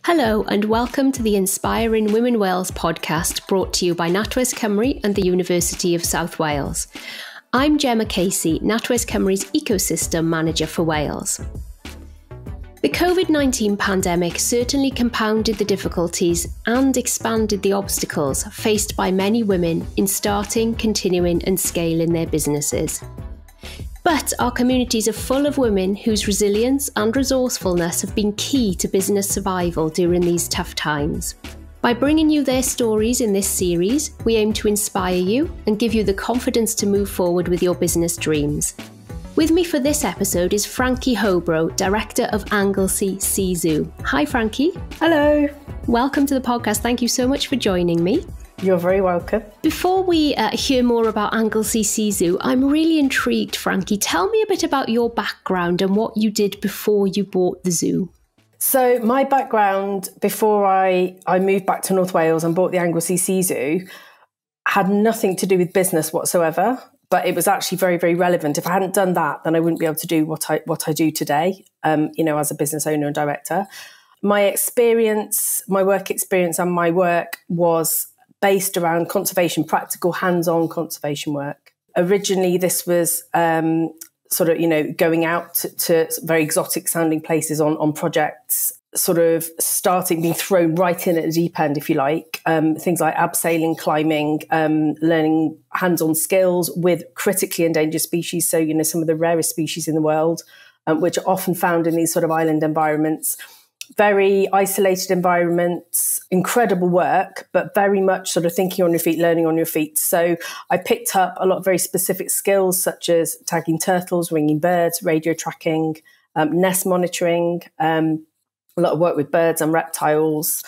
Hello and welcome to the Inspiring Women Wales podcast brought to you by NatWest Cymru and the University of South Wales. I'm Gemma, NatWest Cymru's Ecosystem Manager for Wales. The COVID-19 pandemic certainly compounded the difficulties and expanded the obstacles faced by many women in starting, continuing and scaling their businesses. But our communities are full of women whose resilience and resourcefulness have been key to business survival during these tough times. By bringing you their stories in this series, we aim to inspire you and give you the confidence to move forward with your business dreams. With me for this episode is Frankie Hobro, Director of Anglesey Sea Zoo. Hi Frankie. Hello. Welcome to the podcast. Thank you so much for joining me. You're very welcome. Before we hear more about Anglesey Sea Zoo, I'm really intrigued, Frankie. Tell me a bit about your background and what you did before you bought the zoo. So my background before I moved back to North Wales and bought the Anglesey Sea Zoo had nothing to do with business whatsoever, but it was actually very, very relevant. If I hadn't done that, then I wouldn't be able to do what I do today, as a business owner and director. My experience, my work experience and my work was based around conservation, practical hands-on conservation work. Originally, this was going out to very exotic sounding places on projects, being thrown right in at the deep end, if you like. Things like abseiling, climbing, learning hands-on skills with critically endangered species. So, some of the rarest species in the world, which are often found in these sort of island environments. Very isolated environments, incredible work, but very much sort of thinking on your feet, learning on your feet. So I picked up a lot of very specific skills such as tagging turtles, ringing birds, radio tracking, nest monitoring, a lot of work with birds and reptiles,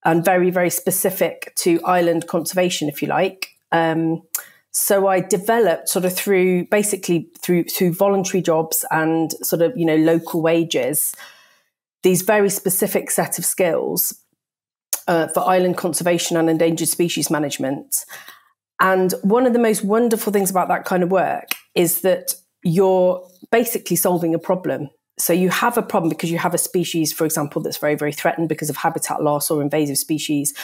and very, very specific to island conservation, if you like. So I developed through voluntary jobs and local wages, these very specific set of skills for island conservation and endangered species management. And one of the most wonderful things about that kind of work is that you're basically solving a problem. So you have a problem because you have a species, for example, that's very, very threatened because of habitat loss or invasive species.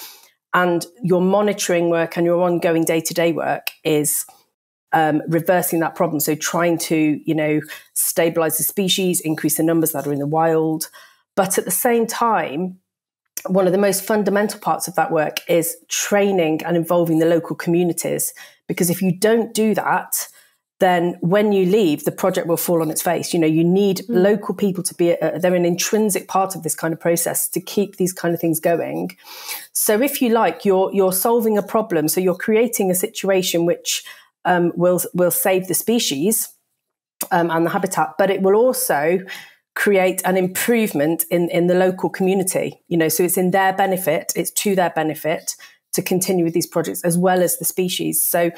And your monitoring work and your ongoing day-to-day work is reversing that problem. So trying to, stabilize the species, increase the numbers that are in the wild. But at the same time, one of the most fundamental parts of that work is training and involving the local communities. Because if you don't do that, then when you leave, the project will fall on its face. You need local people to be, they're an intrinsic part of this kind of process to keep these kind of things going. So if you like, you're solving a problem. So you're creating a situation which will save the species and the habitat, but it will also create an improvement in the local community, so it's in their benefit, it's to their benefit to continue with these projects as well as the species. So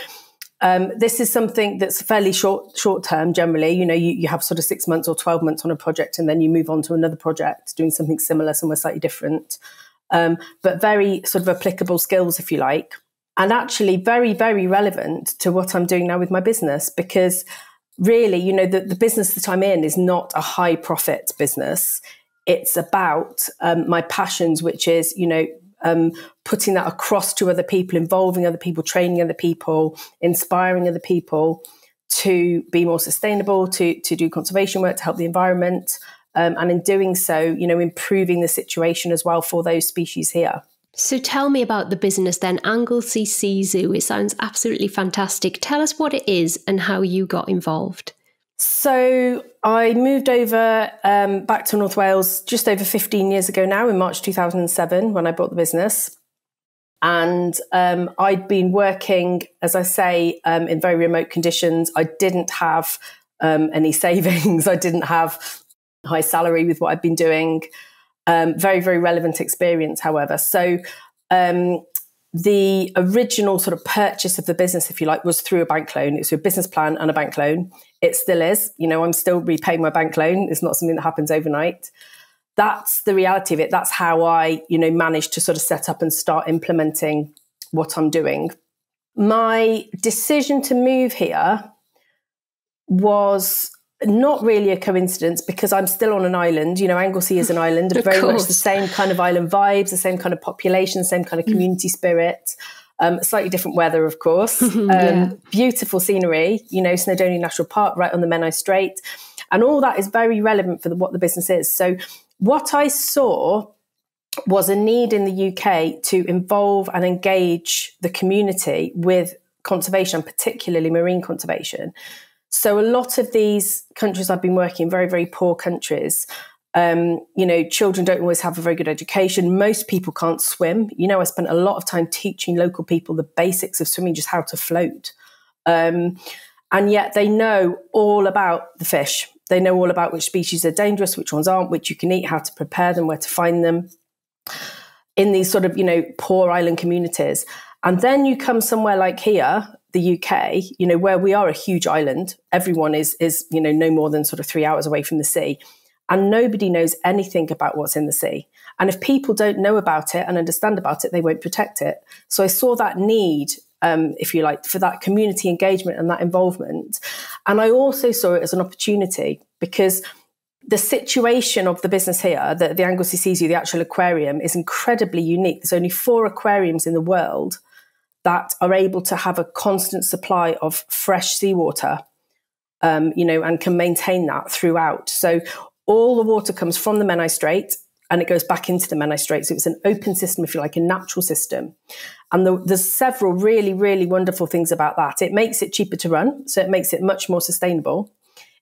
this is something that's fairly short term generally. You have sort of 6 months or 12 months on a project and then you move on to another project doing something similar, somewhere slightly different, but very sort of applicable skills, if you like, and actually very, very relevant to what I'm doing now with my business, because really, the business that I'm in is not a high profit business. It's about my passions, which is, putting that across to other people, involving other people, training other people, inspiring other people to be more sustainable, to do conservation work, to help the environment. And in doing so, improving the situation as well for those species here. So tell me about the business then, Anglesey Sea Zoo. It sounds absolutely fantastic. Tell us what it is and how you got involved. So I moved over back to North Wales just over 15 years ago now, in March 2007, when I bought the business. And I'd been working, as I say, in very remote conditions. I didn't have any savings. I didn't have a high salary with what I'd been doing. Very, very relevant experience, however. So the original sort of purchase of the business, if you like, was through a bank loan. It's through a business plan and a bank loan. It still is. I'm still repaying my bank loan. It's not something that happens overnight. That's the reality of it. That's how I, managed to sort of set up and start implementing what I'm doing. My decision to move here was Not really a coincidence, because I'm still on an island. Anglesey is an island, very much the same kind of island vibes, the same kind of population, the same kind of community spirit. Slightly different weather, of course. Beautiful scenery, Snowdonia National Park right on the Menai Strait. And all that is very relevant for what the business is. So what I saw was a need in the UK to involve and engage the community with conservation, particularly marine conservation. So a lot of these countries I've been working in, very, very poor countries, children don't always have a very good education. Most people can't swim. I spent a lot of time teaching local people the basics of swimming, just how to float. And yet they know all about the fish. They know all about which species are dangerous, which ones aren't, which you can eat, how to prepare them, where to find them in these sort of, poor island communities. And then you come somewhere like here, the UK, where we are a huge island. Everyone is no more than sort of 3 hours away from the sea. And nobody knows anything about what's in the sea. And if people don't know about it and understand about it, they won't protect it. So I saw that need, if you like, for that community engagement and that involvement. And I also saw it as an opportunity, because the situation of the business here, the Anglesey Sea Zoo, the actual aquarium, is incredibly unique. There's only 4 aquariums in the world that are able to have a constant supply of fresh seawater, and can maintain that throughout. So all the water comes from the Menai Strait and it goes back into the Menai Strait. So it's an open system, if you like, a natural system. And there's several really, really wonderful things about that. It makes it cheaper to run, so it makes it much more sustainable.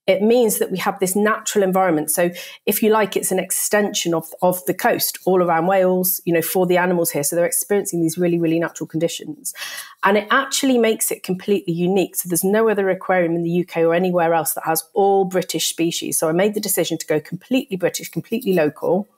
It means that we have this natural environment. So if you like, it's an extension of the coast all around Wales, for the animals here. So they're experiencing these really, really natural conditions. And it actually makes it completely unique. So there's no other aquarium in the UK or anywhere else that has all British species. So I made the decision to go completely British, completely local,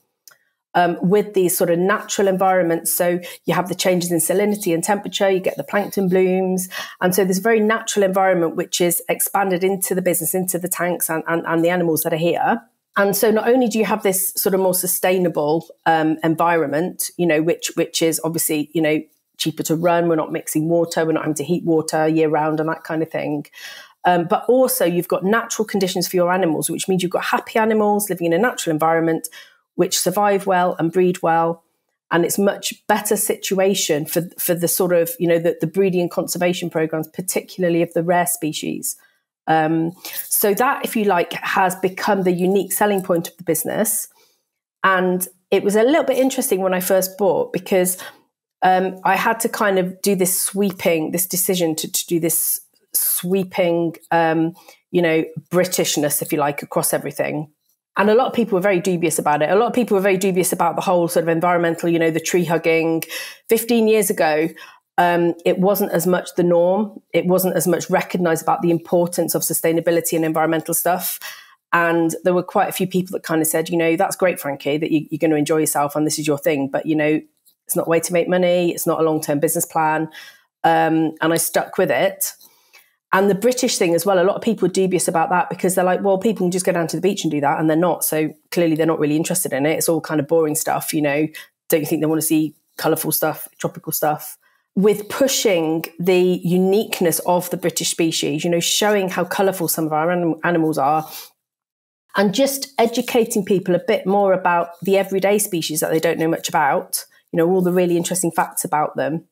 with these sort of natural environments. So you have the changes in salinity and temperature, you get the plankton blooms. And so this very natural environment, which is expanded into the business, into the tanks and the animals that are here. And so not only do you have this sort of more sustainable environment, which is obviously, cheaper to run. We're not mixing water. We're not having to heat water year round and that kind of thing. But also you've got natural conditions for your animals, which means you've got happy animals living in a natural environment, which survive well and breed well. And it's much better situation for the sort of, the breeding and conservation programs, particularly of the rare species. So that, if you like, has become the unique selling point of the business. And it was a little bit interesting when I first bought, because I had to kind of do this decision to do this sweeping, Britishness, if you like, across everything. And a lot of people were very dubious about it. A lot of people were very dubious about the whole sort of environmental, the tree hugging. 15 years ago, it wasn't as much the norm. It wasn't as much recognised about the importance of sustainability and environmental stuff. And there were quite a few people that kind of said, that's great, Frankie, that you're going to enjoy yourself and this is your thing. But, it's not a way to make money. It's not a long-term business plan. And I stuck with it. And the British thing as well, a lot of people are dubious about that, because they're like, well, people can just go down to the beach and do that. And they're not. So clearly they're not really interested in it. It's all kind of boring stuff, Don't you think they want to see colourful stuff, tropical stuff? With pushing the uniqueness of the British species, showing how colourful some of our animals are, and just educating people a bit more about the everyday species that they don't know much about, all the really interesting facts about them.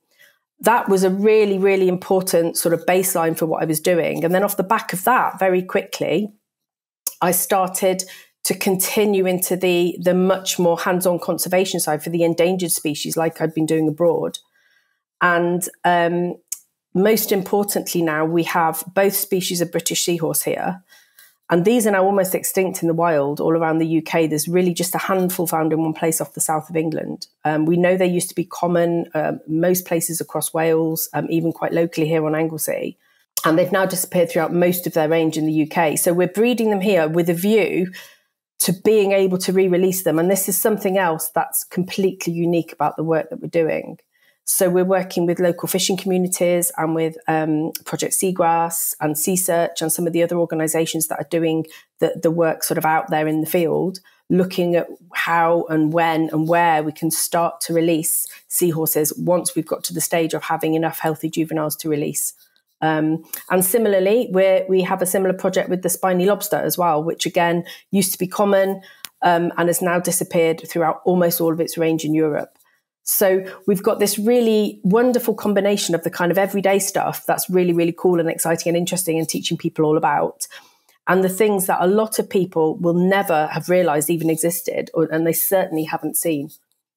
That was a really, really important sort of baseline for what I was doing. And then off the back of that, very quickly, I started to continue into the much more hands-on conservation side for the endangered species, like I'd been doing abroad. And most importantly now, we have both species of British seahorse here. And these are now almost extinct in the wild all around the UK. There's really just a handful found in one place off the south of England. We know they used to be common most places across Wales, even quite locally here on Anglesey. And they've now disappeared throughout most of their range in the UK. So we're breeding them here with a view to being able to re-release them. And this is something else that's completely unique about the work that we're doing. So we're working with local fishing communities and with Project Seagrass and Sea Search and some of the other organisations that are doing the work sort of out there in the field, looking at how and when and where we can start to release seahorses once we've got to the stage of having enough healthy juveniles to release. And similarly, we have a similar project with the spiny lobster as well, which again used to be common and has now disappeared throughout almost all of its range in Europe. So we've got this really wonderful combination of the kind of everyday stuff that's really, really cool and exciting and interesting and teaching people all about, and the things that a lot of people will never have realised even existed, and they certainly haven't seen.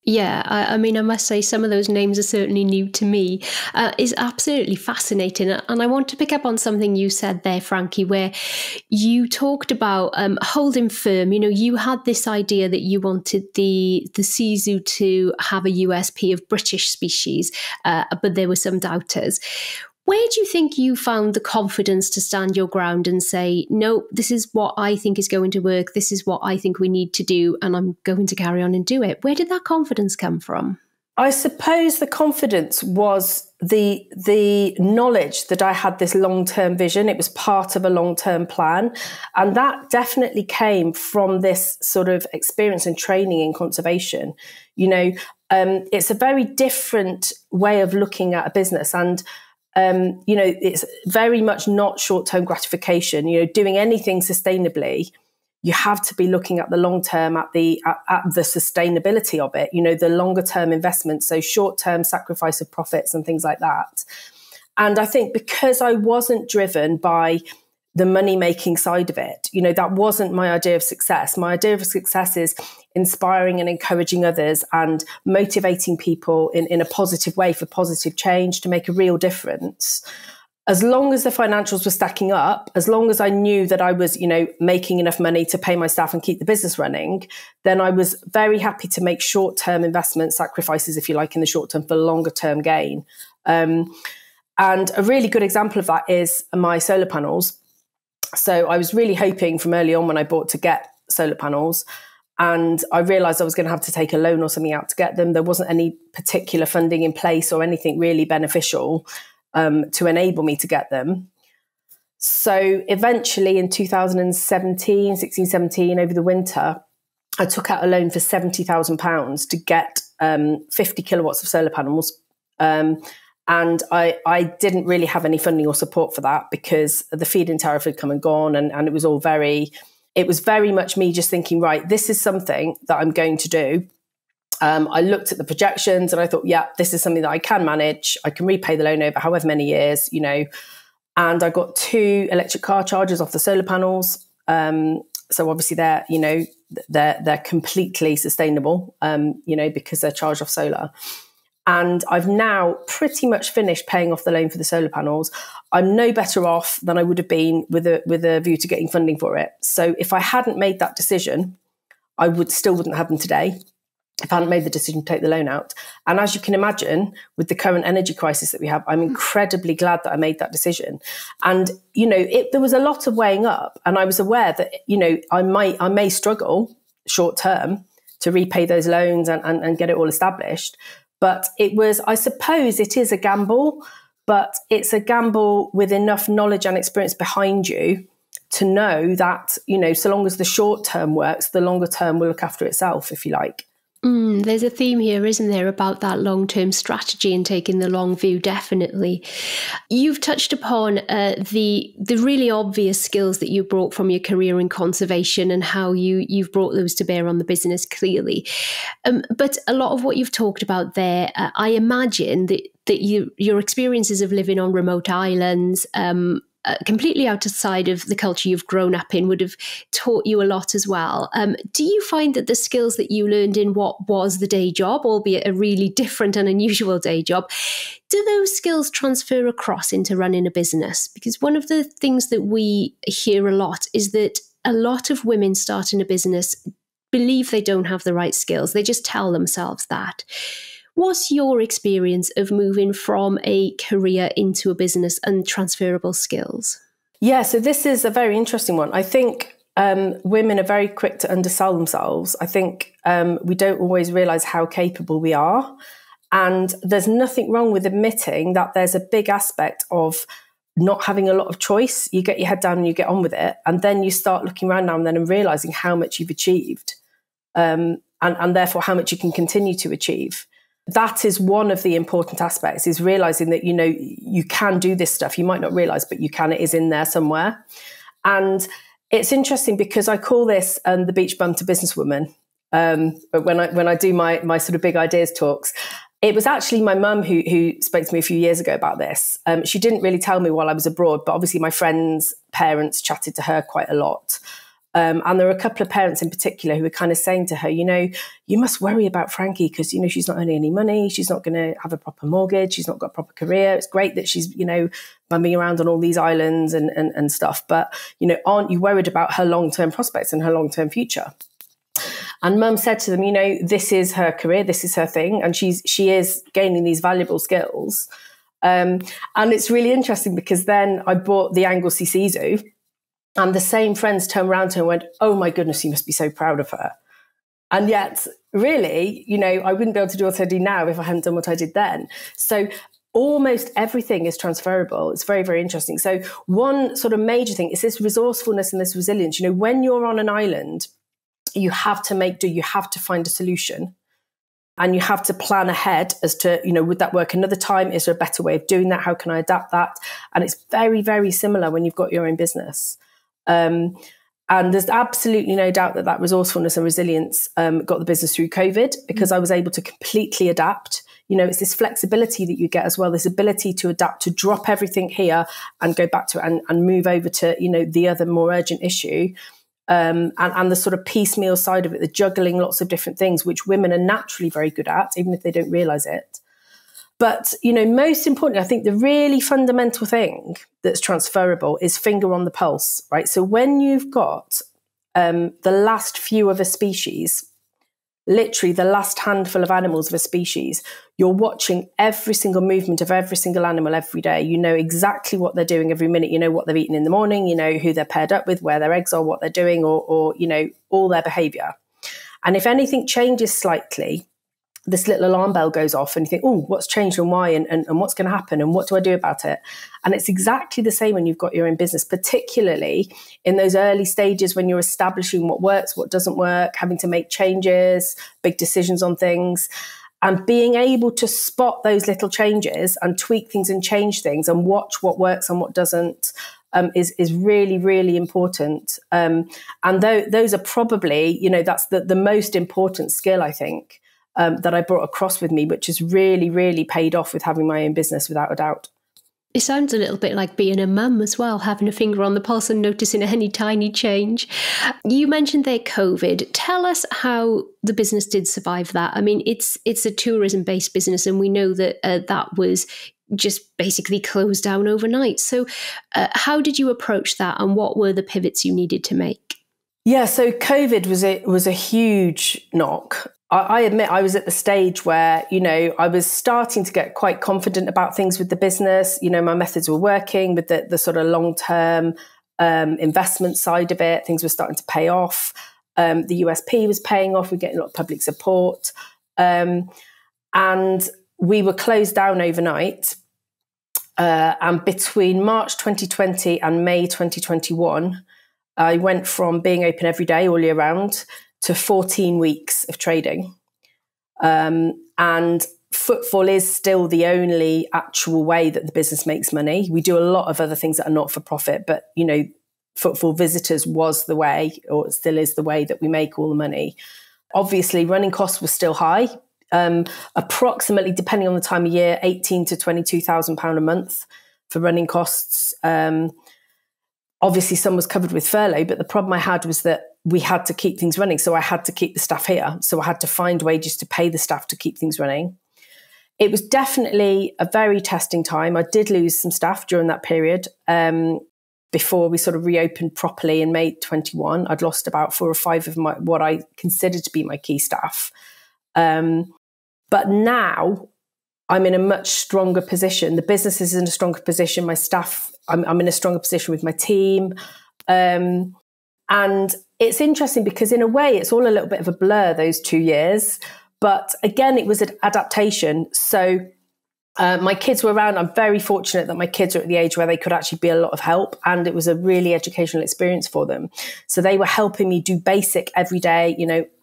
Yeah, I mean, I must say some of those names are certainly new to me. It's absolutely fascinating. And I want to pick up on something you said there, Frankie, where you talked about holding firm. You know, you had this idea that you wanted the sea zoo to have a USP of British species, but there were some doubters. Where do you think you found the confidence to stand your ground and say, no, this is what I think is going to work, this is what I think we need to do, and I'm going to carry on and do it? Where did that confidence come from? I suppose the confidence was the knowledge that I had this long-term vision. It was part of a long-term plan. And that definitely came from this sort of experience and training in conservation. You know, it's a very different way of looking at a business. And you know, it's very much not short-term gratification. You know, doing anything sustainably, you have to be looking at the long term, at the sustainability of it. You know, the longer term investments, so short-term sacrifice of profits and things like that. And I think because I wasn't driven by the money-making side of it, you know, that wasn't my idea of success. My idea of success is inspiring and encouraging others and motivating people in a positive way for positive change to make a real difference. As long as the financials were stacking up, as long as I knew that I was, you know, making enough money to pay my staff and keep the business running, then I was very happy to make short-term investment sacrifices, if you like, in the short term for longer-term gain. And a really good example of that is my solar panels. So I was really hoping from early on when I bought to get solar panels, and I realised I was going to have to take a loan or something out to get them. There wasn't any particular funding in place or anything really beneficial to enable me to get them. So eventually in 16, 17, over the winter, I took out a loan for £70,000 to get 50 kilowatts of solar panels. And I didn't really have any funding or support for that because the feed-in tariff had come and gone, and it was all it was very much me just thinking, right, this is something that I'm going to do. I looked at the projections and I thought, yeah, this is something that I can manage. I can repay the loan over however many years, you know. And I got 2 electric car chargers off the solar panels. So obviously they're, you know, they're completely sustainable, you know, because they're charged off solar. And I've now pretty much finished paying off the loan for the solar panels. I'm no better off than I would have been with a view to getting funding for it. So if I hadn't made that decision, I wouldn't have them today if I hadn't made the decision to take the loan out. And as you can imagine, with the current energy crisis that we have, I'm incredibly glad that I made that decision. And, you know, there was a lot of weighing up, and I was aware that, you know, I may struggle short term to repay those loans and get it all established. But I suppose it is a gamble, but it's a gamble with enough knowledge and experience behind you to know that, you know, so long as the short term works, the longer term will look after itself, if you like. There's a theme here, isn't there, about that long-term strategy and taking the long view, definitely. You've touched upon the really obvious skills that you brought from your career in conservation and how you've brought those to bear on the business clearly. But a lot of what you've talked about there, I imagine that your experiences of living on remote islands, completely outside of the culture you've grown up in, would have taught you a lot as well. Do you find that the skills that you learned in what was the day job, albeit a really different and unusual day job, do those skills transfer across into running a business? Because one of the things that we hear a lot is that a lot of women starting a business believe they don't have the right skills. They just tell themselves that. What's your experience of moving from a career into a business and transferable skills? Yeah, so this is a very interesting one. I think women are very quick to undersell themselves. I think we don't always realise how capable we are. And there's nothing wrong with admitting that there's a big aspect of not having a lot of choice. You get your head down and you get on with it. And then you start looking around now and then and realising how much you've achieved and therefore how much you can continue to achieve. that is one of the important aspects, is realizing that, you can do this stuff. You might not realize, but you can. It is in there somewhere. And it's interesting because I call this the beach bum to businesswoman. But when I do my sort of big ideas talks, it was actually my mum who spoke to me a few years ago about this. She didn't really tell me while I was abroad, but obviously my friends' parents chatted to her quite a lot. And there were a couple of parents in particular who were kind of saying to her, you must worry about Frankie because, she's not earning any money. She's not going to have a proper mortgage. She's not got a proper career. It's great that she's, bumming around on all these islands and stuff. But, aren't you worried about her long-term prospects and her long-term future? And mum said to them, this is her career. This is her thing. And she is gaining these valuable skills. And it's really interesting because then I bought the Anglesey Sea Zoo. And the same friends turned around to her and went, oh my goodness, you must be so proud of her. And yet, really, I wouldn't be able to do what I do now if I hadn't done what I did then. So almost everything is transferable. It's very, very interesting. So one sort of major thing is this resourcefulness and this resilience. When you're on an island, you have to make do, you have to find a solution. And you have to plan ahead as to, would that work another time? Is there a better way of doing that? How can I adapt that? And it's very, very similar when you've got your own business. And there's absolutely no doubt that resourcefulness and resilience got the business through COVID because I was able to completely adapt. It's this flexibility that you get as well, this ability to adapt, to drop everything here and go back to it and move over to, the other more urgent issue. And the sort of piecemeal side of it, the juggling lots of different things, which women are naturally very good at, even if they don't realize it. But, most importantly, I think the really fundamental thing that's transferable is finger on the pulse, right? So when you've got the last few of a species, literally the last handful of animals of a species, you're watching every single movement of every single animal every day. You know exactly what they're doing every minute. You know what they've eaten in the morning. You know who they're paired up with, where their eggs are, what they're doing, or all their behavior. And if anything changes slightly, this little alarm bell goes off and you think, oh, what's changed and why and what's going to happen and what do I do about it? And it's exactly the same when you've got your own business, particularly in those early stages when you're establishing what works, what doesn't work, having to make changes, big decisions on things, and being able to spot those little changes and tweak things and change things and watch what works and what doesn't is really, really important. And those are probably, that's the most important skill, I think, that I brought across with me, which has really, really paid off with having my own business, without a doubt. It sounds a little bit like being a mum as well, having a finger on the pulse and noticing any tiny change. You mentioned there COVID. Tell us how the business did survive that. I mean, it's a tourism-based business, and we know that that was just basically closed down overnight. So how did you approach that, and what were the pivots you needed to make? Yeah, so COVID was a huge knock. I admit I was at the stage where, I was starting to get quite confident about things with the business. My methods were working with the sort of long-term investment side of it. Things were starting to pay off. The USP was paying off. We're getting a lot of public support. And we were closed down overnight. And between March 2020 and May 2021, I went from being open every day, all year round, to 14 weeks of trading. And footfall is still the only actual way that the business makes money. We do a lot of other things that are not for profit, but, footfall visitors was the way, or it still is the way that we make all the money. Obviously, running costs were still high. Approximately, depending on the time of year, £18,000 to £22,000 a month for running costs. Obviously, some was covered with furlough, but the problem I had was that we had to keep things running. So I had to keep the staff here. So I had to find wages to pay the staff to keep things running. It was definitely a very testing time. I did lose some staff during that period. Before we sort of reopened properly in May 21, I'd lost about 4 or 5 of what I considered to be my key staff. But now I'm in a much stronger position. The business is in a stronger position. My staff, I'm in a stronger position with my team. And it's interesting because in a way, it's all a little bit of a blur, those 2 years. But again, it was an adaptation. So My kids were around. I'm very fortunate that my kids are at the age where they could actually be a lot of help, and it was a really educational experience for them. So they were helping me do basic everyday,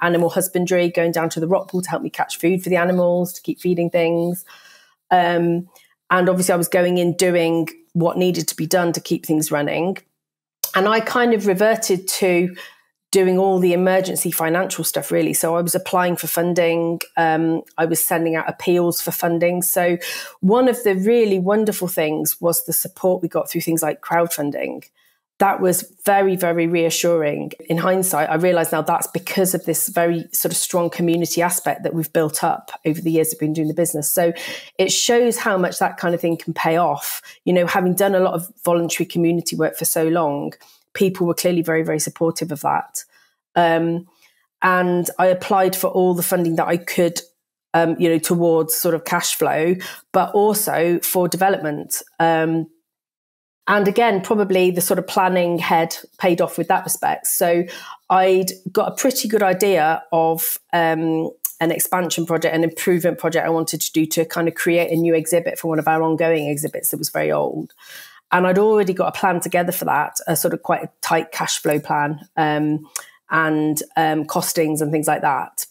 animal husbandry, going down to the rock pool to help me catch food for the animals, to keep feeding things. And obviously I was going in doing what needed to be done to keep things running. And I kind of reverted to doing all the emergency financial stuff, really. So I was applying for funding. I was sending out appeals for funding. So one of the really wonderful things was the support we got through things like crowdfunding. That was very, very reassuring. In hindsight, I realise now that's because of this very sort of strong community aspect that we've built up over the years of been doing the business. So it shows how much that kind of thing can pay off. Having done a lot of voluntary community work for so long, people were clearly very, very supportive of that. And I applied for all the funding that I could, towards sort of cash flow, but also for development. And again, probably the sort of planning head paid off with that respect. So I'd got a pretty good idea of an expansion project, an improvement project I wanted to do to kind of create a new exhibit for one of our ongoing exhibits that was very old. And I'd already got a plan together for that, a sort of quite a tight cash flow plan and costings and things like that.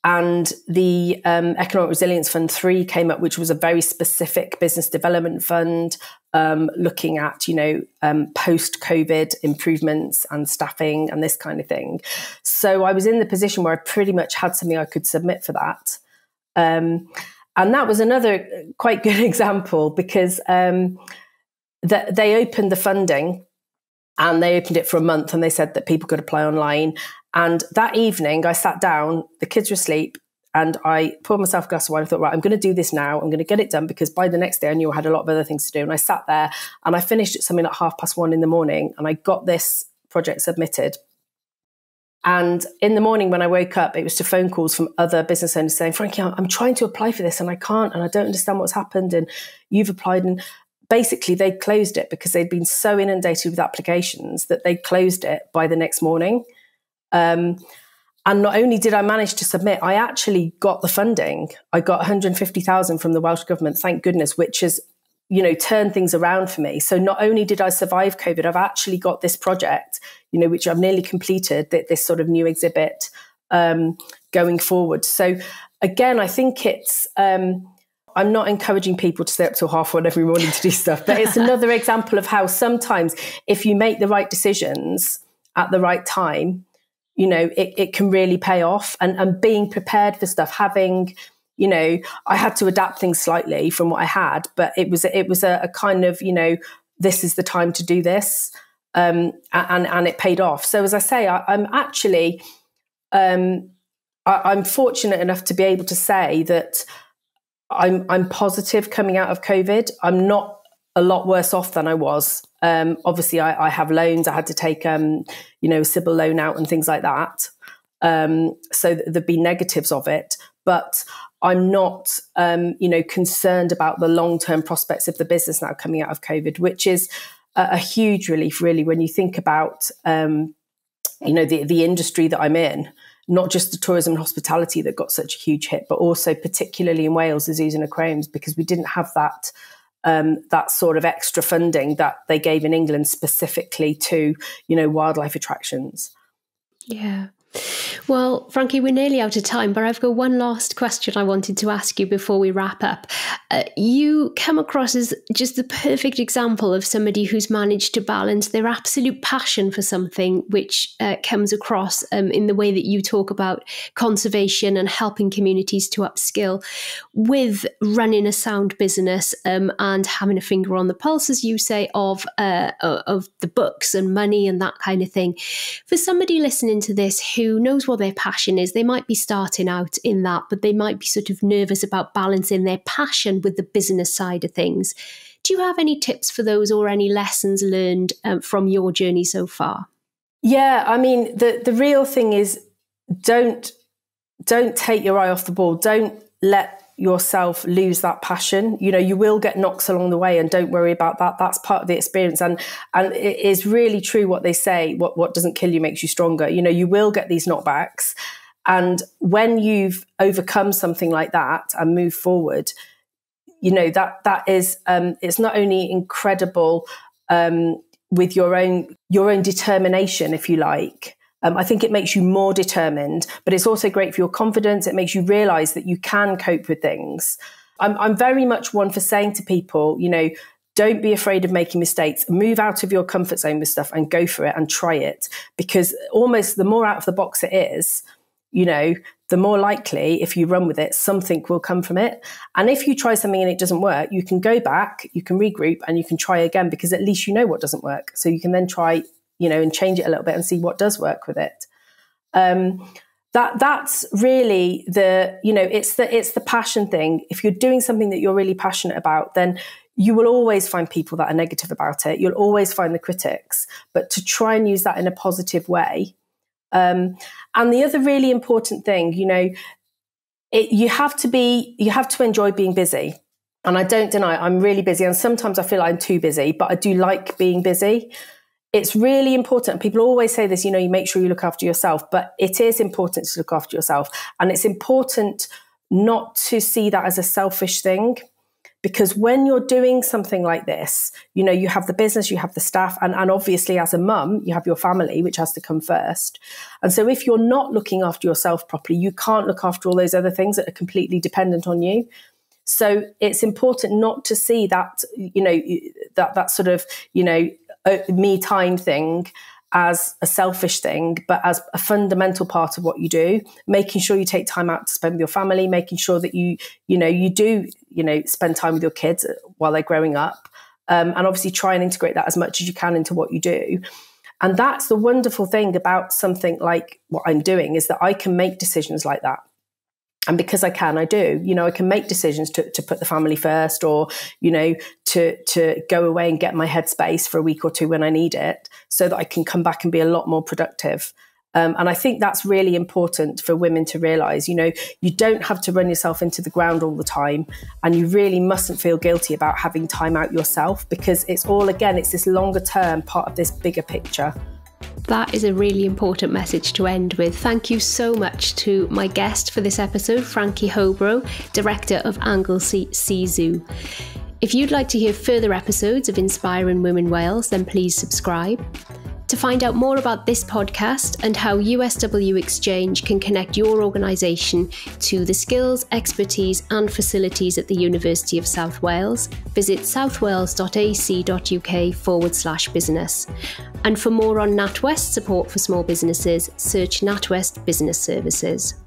And the Economic Resilience Fund 3 came up, which was a very specific business development fund, looking at, post-COVID improvements and staffing and this kind of thing. So I was in the position where I pretty much had something I could submit for that. And that was another quite good example because they opened the funding and they opened it for a month and they said that people could apply online. And that evening I sat down, the kids were asleep, and I poured myself a glass of wine. I thought, right, I'm going to do this now. I'm going to get it done, because by the next day I knew I had a lot of other things to do. And I sat there and I finished at something like 1:30 in the morning, and I got this project submitted. And in the morning when I woke up, it was to phone calls from other business owners saying, Frankie, I'm trying to apply for this and I can't, and I don't understand what's happened, and you've applied. And basically they closed it because they'd been so inundated with applications that they closed it by the next morning. And not only did I manage to submit, I actually got the funding. I got 150,000 from the Welsh government, thank goodness, which has, turned things around for me. So not only did I survive COVID, I've actually got this project, which I've nearly completed, this sort of new exhibit going forward. So again, I think it's, I'm not encouraging people to stay up till 1:30 every morning to do stuff, but it's another example of how sometimes if you make the right decisions at the right time, it can really pay off. And being prepared for stuff, having, I had to adapt things slightly from what I had, but it was a kind of, this is the time to do this. And it paid off. So as I say, I'm actually, I'm fortunate enough to be able to say that I'm positive coming out of COVID. I'm not a lot worse off than I was. Obviously, I have loans. I had to take, a CIBIL loan out and things like that. So there'd be negatives of it, but I'm not, concerned about the long-term prospects of the business now coming out of COVID, which is a huge relief, really, when you think about, the industry that I'm in. Not just the tourism and hospitality that got such a huge hit, but also particularly in Wales, the zoos and aquariums, because we didn't have that that sort of extra funding that they gave in England specifically to, wildlife attractions. Yeah. Well, Frankie, we're nearly out of time, but I've got one last question I wanted to ask you before we wrap up. You come across as just the perfect example of somebody who's managed to balance their absolute passion for something, which comes across in the way that you talk about conservation and helping communities to upskill, with running a sound business and having a finger on the pulse, as you say, of the books and money and that kind of thing. For somebody listening to this who knows what their passion is, they might be starting out in that, but they might be sort of nervous about balancing their passion with the business side of things. Do you have any tips for those, or any lessons learned from your journey so far? Yeah, I mean, the real thing is don't take your eye off the ball. Don't let yourself lose that passion. You will get knocks along the way, and don't worry about that. That's part of the experience. And it is really true what they say, what doesn't kill you makes you stronger. You will get these knockbacks. And when you've overcome something like that and move forward, that is, it's not only incredible with your own determination, if you like. I think it makes you more determined, but it's also great for your confidence. It makes you realize that you can cope with things. I'm very much one for saying to people, don't be afraid of making mistakes. Move out of your comfort zone with stuff and go for it and try it, because almost the more out of the box it is, the more likely, if you run with it, something will come from it. And if you try something and it doesn't work, you can go back, you can regroup, and you can try again, because at least you know what doesn't work. So you can then try, and change it a little bit and see what does work with it. That's really it's the passion thing. If you're doing something that you're really passionate about, then you will always find people that are negative about it. You'll always find the critics, but to try and use that in a positive way. And the other really important thing, you have to enjoy being busy. And I don't deny I'm really busy, and sometimes I feel I'm too busy, but I do like being busy. It's really important. People always say this, you make sure you look after yourself, but it is important to look after yourself. And it's important not to see that as a selfish thing, because when you're doing something like this, you have the business, you have the staff, and obviously as a mum, you have your family, which has to come first. And so if you're not looking after yourself properly, you can't look after all those other things that are completely dependent on you. So it's important not to see that, that sort of, me time thing as a selfish thing, but as a fundamental part of what you do, making sure you take time out to spend with your family, making sure that you do spend time with your kids while they're growing up. And obviously try and integrate that as much as you can into what you do. And that's the wonderful thing about something like what I'm doing, is that I can make decisions like that. And because I can, I do. I can make decisions to put the family first, or, to go away and get my headspace for a week or two when I need it, so that I can come back and be a lot more productive. And I think that's really important for women to realise. You don't have to run yourself into the ground all the time, and you really mustn't feel guilty about having time out yourself, because it's this longer term part of this bigger picture. That is a really important message to end with. Thank you so much to my guest for this episode, Frankie Hobro, Director of Anglesey Sea Zoo. If you'd like to hear further episodes of Inspiring Women Wales, then please subscribe. To find out more about this podcast and how USW Exchange can connect your organisation to the skills, expertise and facilities at the University of South Wales, visit southwales.ac.uk/business. And for more on NatWest support for small businesses, search NatWest Business Services.